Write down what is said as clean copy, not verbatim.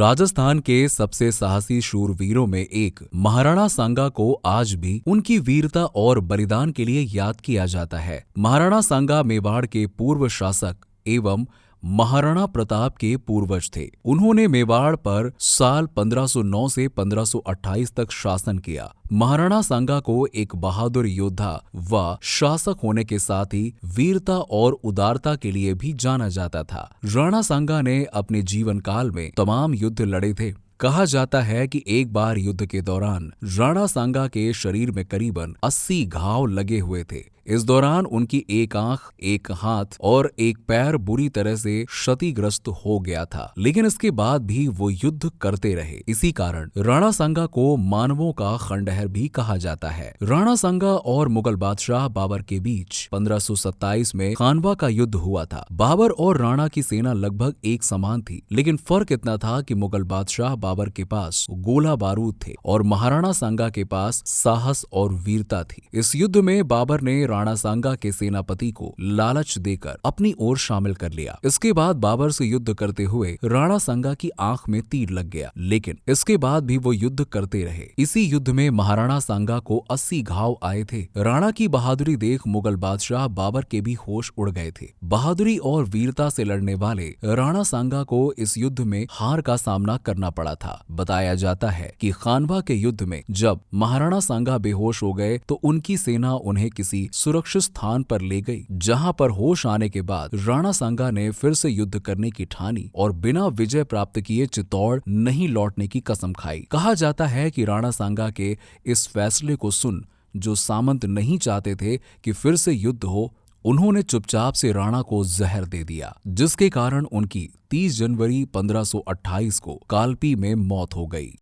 राजस्थान के सबसे साहसी शूरवीरों में एक महाराणा सांगा को आज भी उनकी वीरता और बलिदान के लिए याद किया जाता है। महाराणा सांगा मेवाड़ के पूर्व शासक एवं महाराणा प्रताप के पूर्वज थे। उन्होंने मेवाड़ पर साल 1509 से 1528 तक शासन किया। महाराणा सांगा को एक बहादुर योद्धा व शासक होने के साथ ही वीरता और उदारता के लिए भी जाना जाता था। राणा सांगा ने अपने जीवन काल में तमाम युद्ध लड़े थे। कहा जाता है कि एक बार युद्ध के दौरान राणा सांगा के शरीर में करीबन 80 घाव लगे हुए थे। इस दौरान उनकी एक आंख, एक हाथ और एक पैर बुरी तरह से क्षतिग्रस्त हो गया था, लेकिन इसके बाद भी वो युद्ध करते रहे। इसी कारण राणा सांगा को मानवों का खंडहर भी कहा जाता है। राणा सांगा और मुगल बादशाह बाबर के बीच 1527 में खानवा का युद्ध हुआ था। बाबर और राणा की सेना लगभग एक समान थी, लेकिन फर्क इतना था कि मुगल बादशाह बाबर के पास गोला बारूद थे और महाराणा सांगा के पास साहस और वीरता थी। इस युद्ध में बाबर ने राणा सांगा के सेनापति को लालच देकर अपनी ओर शामिल कर लिया। इसके बाद बाबर से युद्ध करते हुए राणा सांगा की आंख में तीर लग गया, लेकिन इसके बाद भी वो युद्ध करते रहे। इसी युद्ध में महाराणा सांगा को 80 घाव आए थे। राणा की बहादुरी देख मुगल बादशाह बाबर के भी होश उड़ गए थे। बहादुरी और वीरता से लड़ने वाले राणा सांगा को इस युद्ध में हार का सामना करना पड़ा था। बताया जाता है कि खानवा के युद्ध में जब महाराणा सांगा बेहोश हो गए तो उनकी सेना उन्हें किसी सुरक्षित स्थान पर ले गई, जहां पर होश आने के बाद राणा सांगा ने फिर से युद्ध करने की ठानी और बिना विजय प्राप्त किए चित्तौड़ नहीं लौटने की कसम खाई। कहा जाता है कि राणा सांगा के इस फैसले को सुन जो सामंत नहीं चाहते थे कि फिर से युद्ध हो, उन्होंने चुपचाप से राणा को जहर दे दिया, जिसके कारण उनकी 30 जनवरी 1528 को कालपी में मौत हो गई।